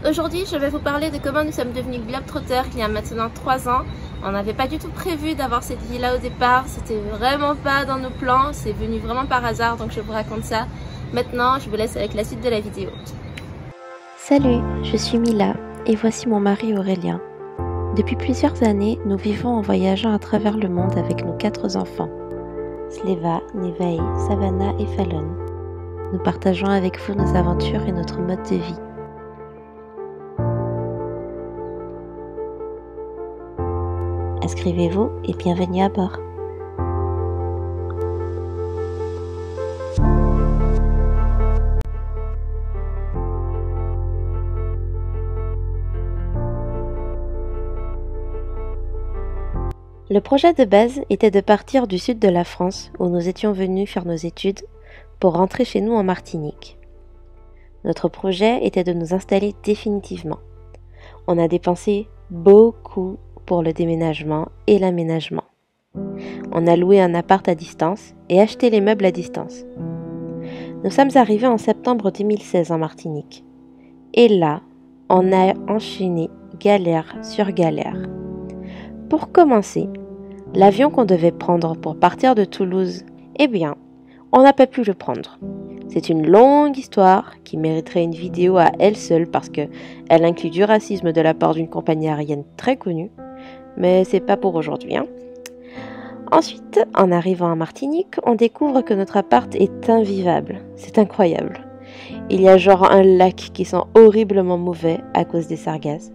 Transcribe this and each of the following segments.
Aujourd'hui, je vais vous parler de comment nous sommes devenus globetrotters il y a maintenant 3 ans. On n'avait pas du tout prévu d'avoir cette vie-là au départ, c'était vraiment pas dans nos plans, c'est venu vraiment par hasard, donc je vous raconte ça. Maintenant, je vous laisse avec la suite de la vidéo. Salut, je suis Mila et voici mon mari Aurélien. Depuis plusieurs années, nous vivons en voyageant à travers le monde avec nos 4 enfants. Sleva, Nevaeh, Savannah et Fallon. Nous partageons avec vous nos aventures et notre mode de vie. Inscrivez-vous et bienvenue à bord. Le projet de base était de partir du sud de la France, où nous étions venus faire nos études, pour rentrer chez nous en Martinique. Notre projet était de nous installer définitivement. On a dépensé beaucoup pour le déménagement et l'aménagement. On a loué un appart à distance et acheté les meubles à distance. Nous sommes arrivés en septembre 2016 en Martinique. Et là, on a enchaîné galère sur galère. Pour commencer, l'avion qu'on devait prendre pour partir de Toulouse, eh bien, on n'a pas pu le prendre. C'est une longue histoire qui mériterait une vidéo à elle seule parce qu'elle inclut du racisme de la part d'une compagnie aérienne très connue, mais c'est pas pour aujourd'hui. Ensuite, en arrivant à Martinique, on découvre que notre appart est invivable. C'est incroyable. Il y a genre un lac qui sent horriblement mauvais à cause des sargasses.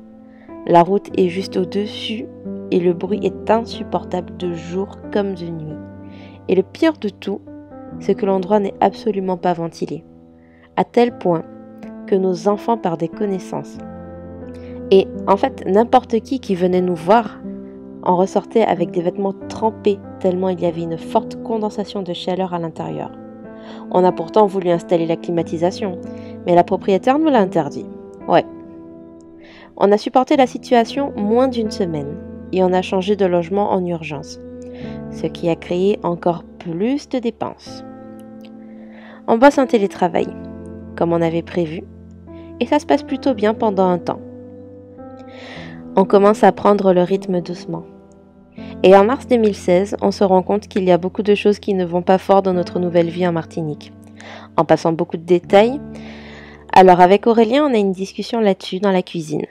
La route est juste au-dessus et le bruit est insupportable de jour comme de nuit. Et le pire de tout, c'est que l'endroit n'est absolument pas ventilé, à tel point que nos enfants perdaient connaissance. Et en fait, n'importe qui venait nous voir en ressortait avec des vêtements trempés tellement il y avait une forte condensation de chaleur à l'intérieur. On a pourtant voulu installer la climatisation, mais la propriétaire nous l'a interdit. Ouais. On a supporté la situation moins d'1 semaine et on a changé de logement en urgence, ce qui a créé encore plus de dépenses. On bosse en télétravail, comme on avait prévu, et ça se passe plutôt bien pendant un temps. On commence à prendre le rythme doucement. Et en mars 2016, on se rend compte qu'il y a beaucoup de choses qui ne vont pas fort dans notre nouvelle vie en Martinique. En passant beaucoup de détails, alors avec Aurélien, on a une discussion là-dessus dans la cuisine.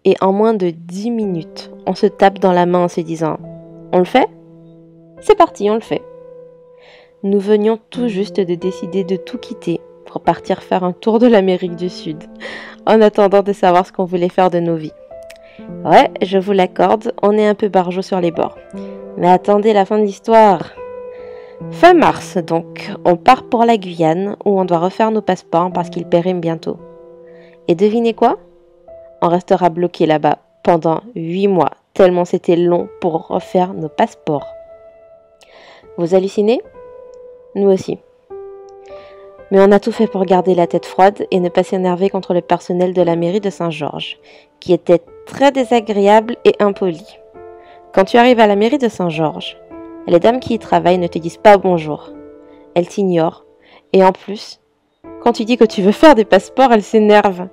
Et en moins de 10 minutes, on se tape dans la main en se disant « On le fait ? C'est parti, on le fait !» Nous venions tout juste de décider de tout quitter pour partir faire un tour de l'Amérique du Sud, en attendant de savoir ce qu'on voulait faire de nos vies. Ouais, je vous l'accorde, on est un peu barjot sur les bords. Mais attendez la fin de l'histoire. Fin mars, donc, on part pour la Guyane, où on doit refaire nos passeports parce qu'ils périment bientôt. Et devinez quoi ? On restera bloqué là-bas pendant 8 mois, tellement c'était long pour refaire nos passeports. Vous hallucinez ? Nous aussi. Mais on a tout fait pour garder la tête froide et ne pas s'énerver contre le personnel de la mairie de Saint-Georges, qui était très désagréable et impoli. Quand tu arrives à la mairie de Saint-Georges, les dames qui y travaillent ne te disent pas bonjour. Elles t'ignorent. Et en plus, quand tu dis que tu veux faire des passeports, elles s'énervent.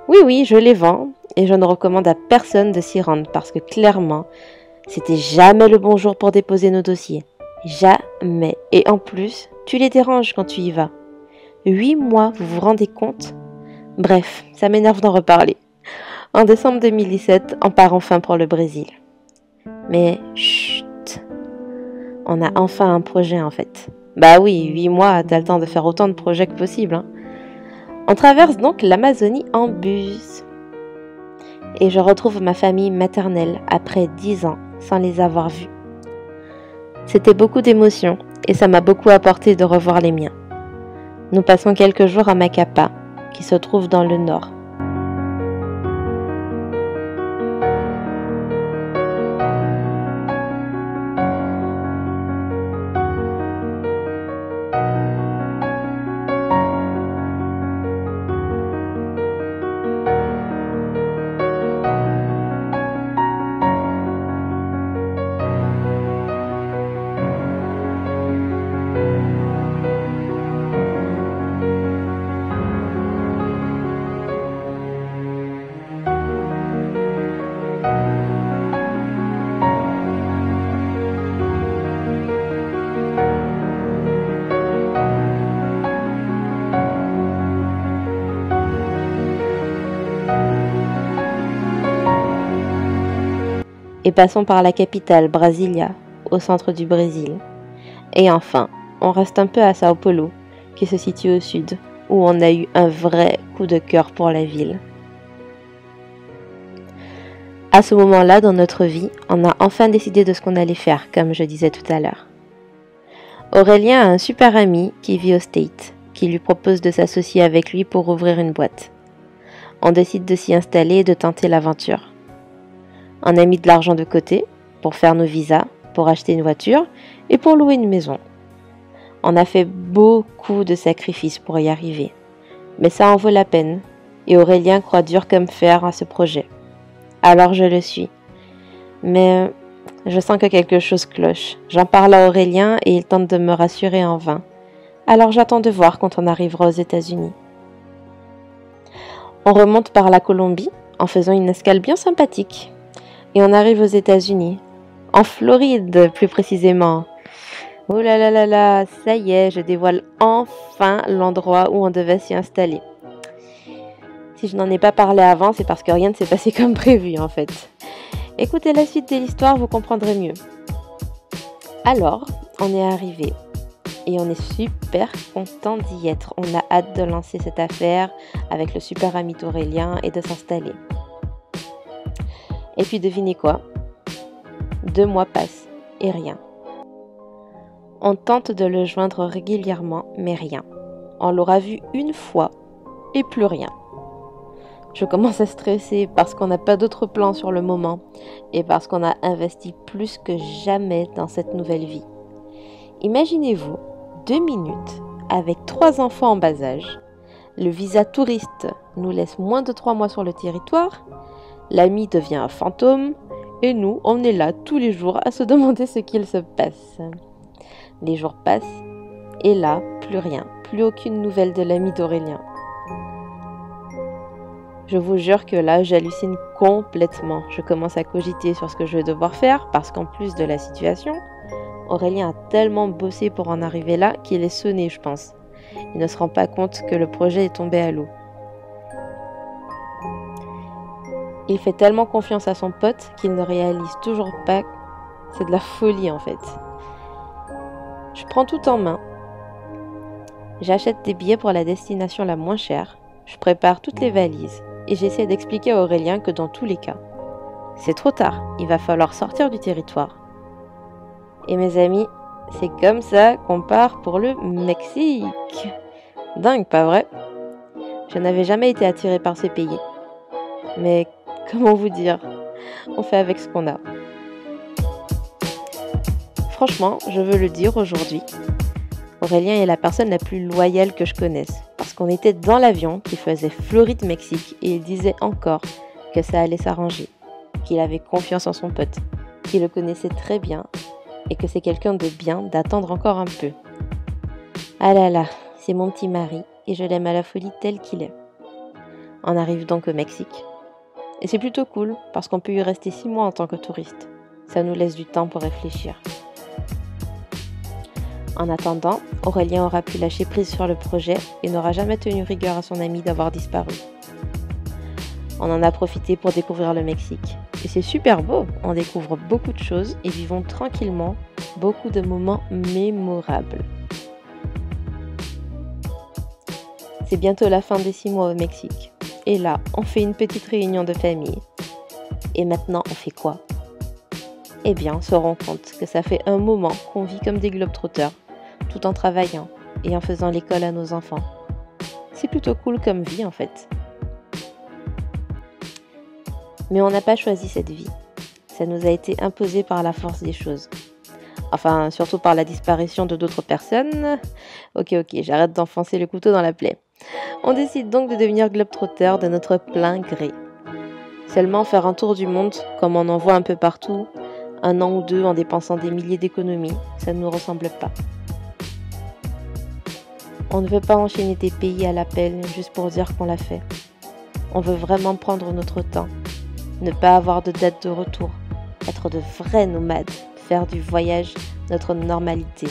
Oui, je les vends et je ne recommande à personne de s'y rendre parce que clairement, c'était jamais le bon jour pour déposer nos dossiers. Jamais. Et en plus, tu les déranges quand tu y vas. 8 mois, vous vous rendez compte ? Bref, ça m'énerve d'en reparler. En décembre 2017, on part enfin pour le Brésil. Mais chut, on a enfin un projet en fait. Bah oui, 8 mois, t'as le temps de faire autant de projets que possible. On traverse donc l'Amazonie en bus. Et je retrouve ma famille maternelle après 10 ans sans les avoir vus. C'était beaucoup d'émotions et ça m'a beaucoup apporté de revoir les miens. Nous passons quelques jours à Macapá, qui se trouve dans le nord. et passons par la capitale, Brasilia, au centre du Brésil. Et enfin, on reste un peu à Sao Paulo, qui se situe au sud, où on a eu un vrai coup de cœur pour la ville. À ce moment-là dans notre vie, on a enfin décidé de ce qu'on allait faire, comme je disais tout à l'heure. Aurélien a un super ami qui vit au States, qui lui propose de s'associer avec lui pour ouvrir une boîte. On décide de s'y installer et de tenter l'aventure. On a mis de l'argent de côté pour faire nos visas, pour acheter une voiture et pour louer une maison. On a fait beaucoup de sacrifices pour y arriver, mais ça en vaut la peine et Aurélien croit dur comme fer à ce projet. Alors je le suis. Mais je sens que quelque chose cloche. J'en parle à Aurélien et il tente de me rassurer en vain. Alors j'attends de voir quand on arrivera aux États-Unis. On remonte par la Colombie en faisant une escale bien sympathique. Et on arrive aux États-Unis. En Floride, plus précisément. Oh là là là là, ça y est, je dévoile enfin l'endroit où on devait s'y installer. Si je n'en ai pas parlé avant, c'est parce que rien ne s'est passé comme prévu en fait. Écoutez la suite de l'histoire, vous comprendrez mieux. Alors, on est arrivé et on est super content d'y être. On a hâte de lancer cette affaire avec le super ami d'Aurélien et de s'installer. Et puis devinez quoi ? 2 mois passent et rien. On tente de le joindre régulièrement, mais rien. On l'aura vu une fois et plus rien. Je commence à stresser parce qu'on n'a pas d'autre plan sur le moment et parce qu'on a investi plus que jamais dans cette nouvelle vie. Imaginez-vous 2 minutes avec 3 enfants en bas âge. Le visa touriste nous laisse moins de 3 mois sur le territoire. L'ami devient un fantôme et nous, on est là tous les jours à se demander ce qu'il se passe. Les jours passent et là, plus rien, plus aucune nouvelle de l'ami d'Aurélien. Je vous jure que là, j'hallucine complètement. Je commence à cogiter sur ce que je vais devoir faire parce qu'en plus de la situation, Aurélien a tellement bossé pour en arriver là qu'il est sonné, je pense. Il ne se rend pas compte que le projet est tombé à l'eau. Il fait tellement confiance à son pote qu'il ne réalise toujours pas. C'est de la folie en fait. Je prends tout en main. J'achète des billets pour la destination la moins chère. Je prépare toutes les valises. Et j'essaie d'expliquer à Aurélien que dans tous les cas, c'est trop tard, il va falloir sortir du territoire. Et mes amis, c'est comme ça qu'on part pour le Mexique. Dingue, pas vrai ? Je n'avais jamais été attirée par ce pays. Mais comment vous dire ? On fait avec ce qu'on a. Franchement, je veux le dire aujourd'hui, Aurélien est la personne la plus loyale que je connaisse. Parce qu'on était dans l'avion qui faisait Floride-Mexique et il disait encore que ça allait s'arranger, qu'il avait confiance en son pote, qu'il le connaissait très bien et que c'est quelqu'un de bien d'attendre encore un peu. Ah là là, c'est mon petit mari et je l'aime à la folie tel qu'il est. On arrive donc au Mexique. Et c'est plutôt cool parce qu'on peut y rester 6 mois en tant que touriste. Ça nous laisse du temps pour réfléchir. En attendant, Aurélien aura pu lâcher prise sur le projet et n'aura jamais tenu rigueur à son ami d'avoir disparu. On en a profité pour découvrir le Mexique. Et c'est super beau, on découvre beaucoup de choses et vivons tranquillement beaucoup de moments mémorables. C'est bientôt la fin des 6 mois au Mexique. Et là, on fait une petite réunion de famille. Et maintenant, on fait quoi ? Eh bien, on se rend compte que ça fait un moment qu'on vit comme des globetrotters, tout en travaillant et en faisant l'école à nos enfants. C'est plutôt cool comme vie en fait. Mais on n'a pas choisi cette vie. Ça nous a été imposé par la force des choses. Enfin, surtout par la disparition de d'autres personnes. Ok, j'arrête d'enfoncer le couteau dans la plaie. On décide donc de devenir globetrotter de notre plein gré. Seulement faire un tour du monde, comme on en voit un peu partout, 1 an ou 2 en dépensant des milliers d'économies, ça ne nous ressemble pas. On ne veut pas enchaîner des pays à l'appel juste pour dire qu'on l'a fait. On veut vraiment prendre notre temps, ne pas avoir de date de retour, être de vrais nomades, faire du voyage notre normalité.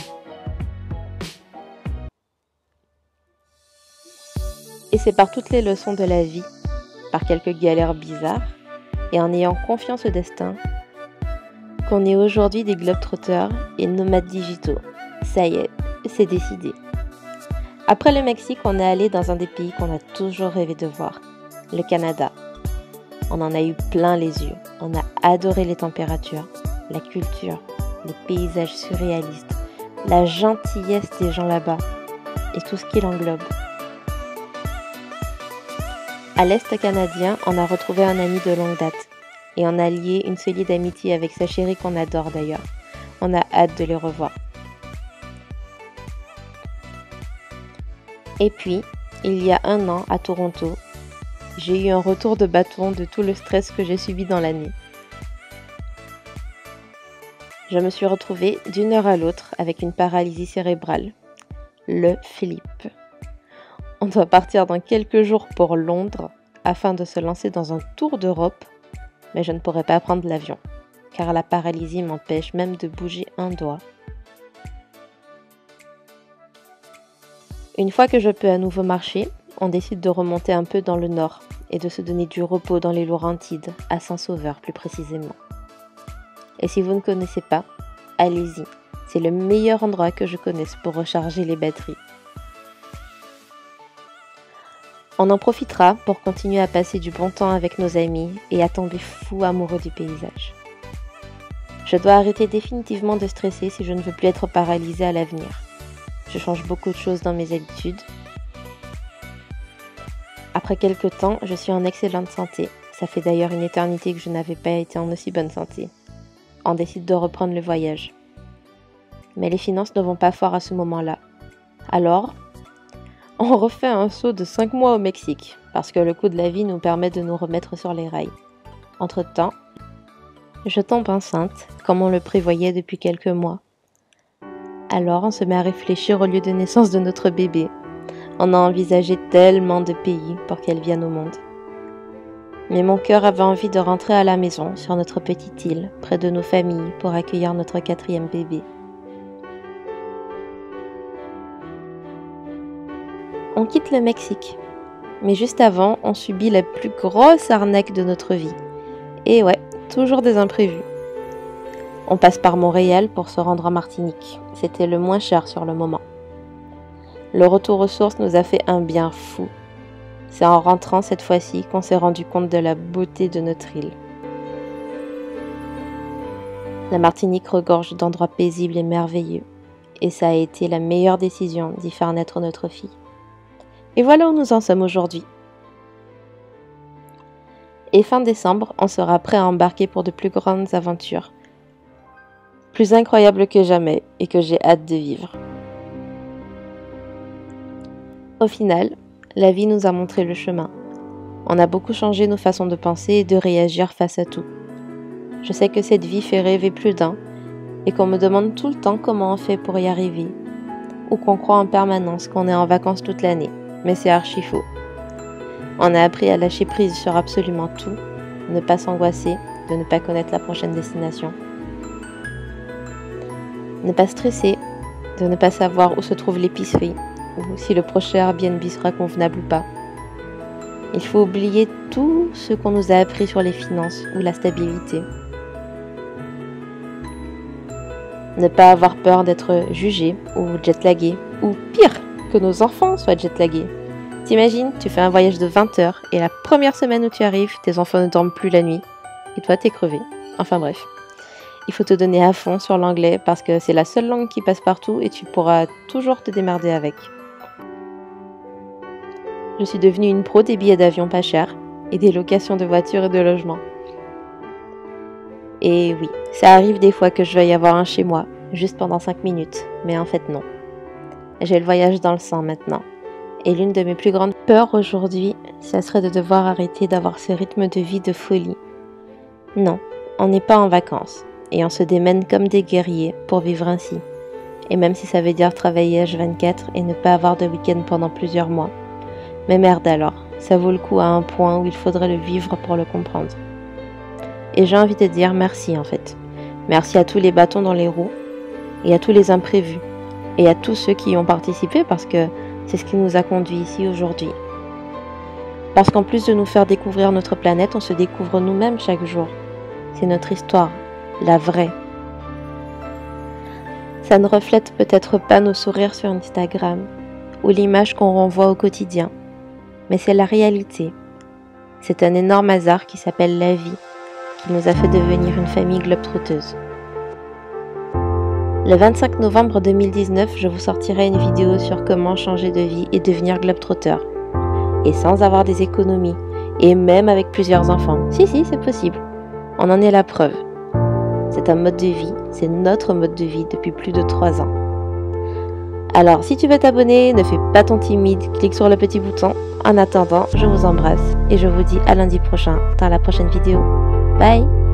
Et c'est par toutes les leçons de la vie, par quelques galères bizarres, et en ayant confiance au destin, qu'on est aujourd'hui des globetrotters et nomades digitaux. Ça y est, c'est décidé. Après le Mexique, on est allé dans un des pays qu'on a toujours rêvé de voir, le Canada. On en a eu plein les yeux. On a adoré les températures, la culture, les paysages surréalistes, la gentillesse des gens là-bas et tout ce qui l'englobe. À l'Est canadien, on a retrouvé un ami de longue date et on a lié une solide amitié avec sa chérie qu'on adore d'ailleurs. On a hâte de les revoir. Et puis, il y a 1 an, à Toronto, j'ai eu un retour de bâton de tout le stress que j'ai subi dans l'année. Je me suis retrouvée d'une heure à l'autre avec une paralysie cérébrale. Le Philippe. On doit partir dans quelques jours pour Londres afin de se lancer dans un tour d'Europe, mais je ne pourrai pas prendre l'avion, car la paralysie m'empêche même de bouger un doigt. Une fois que je peux à nouveau marcher, on décide de remonter un peu dans le nord et de se donner du repos dans les Laurentides, à Saint-Sauveur plus précisément. Et si vous ne connaissez pas, allez-y, c'est le meilleur endroit que je connaisse pour recharger les batteries. On en profitera pour continuer à passer du bon temps avec nos amis et à tomber fou amoureux du paysage. Je dois arrêter définitivement de stresser si je ne veux plus être paralysée à l'avenir. Je change beaucoup de choses dans mes habitudes. Après quelques temps, je suis en excellente santé. Ça fait d'ailleurs une éternité que je n'avais pas été en aussi bonne santé. On décide de reprendre le voyage. Mais les finances ne vont pas fort à ce moment-là. Alors, on refait un saut de 5 mois au Mexique, parce que le coût de la vie nous permet de nous remettre sur les rails. Entre-temps, je tombe enceinte, comme on le prévoyait depuis quelques mois. Alors on se met à réfléchir au lieu de naissance de notre bébé. On a envisagé tellement de pays pour qu'elle vienne au monde. Mais mon cœur avait envie de rentrer à la maison, sur notre petite île, près de nos familles, pour accueillir notre 4e bébé. On quitte le Mexique. Mais juste avant, on subit la plus grosse arnaque de notre vie. Et ouais, toujours des imprévus. On passe par Montréal pour se rendre en Martinique. C'était le moins cher sur le moment. Le retour aux sources nous a fait un bien fou. C'est en rentrant cette fois-ci qu'on s'est rendu compte de la beauté de notre île. La Martinique regorge d'endroits paisibles et merveilleux. Et ça a été la meilleure décision d'y faire naître notre fille. Et voilà où nous en sommes aujourd'hui. Et fin décembre, on sera prêt à embarquer pour de plus grandes aventures. Plus incroyables que jamais et que j'ai hâte de vivre. Au final, la vie nous a montré le chemin. On a beaucoup changé nos façons de penser et de réagir face à tout. Je sais que cette vie fait rêver plus d'un et qu'on me demande tout le temps comment on fait pour y arriver. Ou qu'on croit en permanence qu'on est en vacances toute l'année. Mais c'est archi faux. On a appris à lâcher prise sur absolument tout, ne pas s'angoisser, de ne pas connaître la prochaine destination. Ne pas stresser, de ne pas savoir où se trouve l'épicerie, ou si le prochain Airbnb sera convenable ou pas. Il faut oublier tout ce qu'on nous a appris sur les finances ou la stabilité. Ne pas avoir peur d'être jugé ou jetlagué, ou pire, que nos enfants soient jetlagués. T'imagines, tu fais un voyage de 20 heures et la première semaine où tu arrives, tes enfants ne dorment plus la nuit et toi t'es crevé. Enfin bref. Il faut te donner à fond sur l'anglais parce que c'est la seule langue qui passe partout et tu pourras toujours te démerder avec. Je suis devenue une pro des billets d'avion pas chers et des locations de voitures et de logements. Et oui, ça arrive des fois que je veuille avoir un chez moi, juste pendant 5 minutes, mais en fait non. J'ai le voyage dans le sang maintenant. Et l'une de mes plus grandes peurs aujourd'hui, ça serait de devoir arrêter d'avoir ce rythme de vie de folie. Non, on n'est pas en vacances. Et on se démène comme des guerriers pour vivre ainsi. Et même si ça veut dire travailler H24 et ne pas avoir de week-end pendant plusieurs mois. Mais merde alors, ça vaut le coup à un point où il faudrait le vivre pour le comprendre. Et j'ai envie de dire merci en fait. Merci à tous les bâtons dans les roues, et à tous les imprévus, et à tous ceux qui y ont participé parce que c'est ce qui nous a conduits ici aujourd'hui. Parce qu'en plus de nous faire découvrir notre planète, on se découvre nous-mêmes chaque jour. C'est notre histoire. la vraie. Ça ne reflète peut-être pas nos sourires sur Instagram ou l'image qu'on renvoie au quotidien, mais c'est la réalité. C'est un énorme hasard qui s'appelle la vie, qui nous a fait devenir une famille globe-trotteuse. Le 25 novembre 2019, je vous sortirai une vidéo sur comment changer de vie et devenir globe-trotteur. Et sans avoir des économies, et même avec plusieurs enfants. Si, c'est possible. On en est la preuve. C'est un mode de vie, c'est notre mode de vie depuis plus de 3 ans. Alors, si tu veux t'abonner, ne fais pas ton timide, clique sur le petit bouton. En attendant, je vous embrasse et je vous dis à lundi prochain dans la prochaine vidéo. Bye!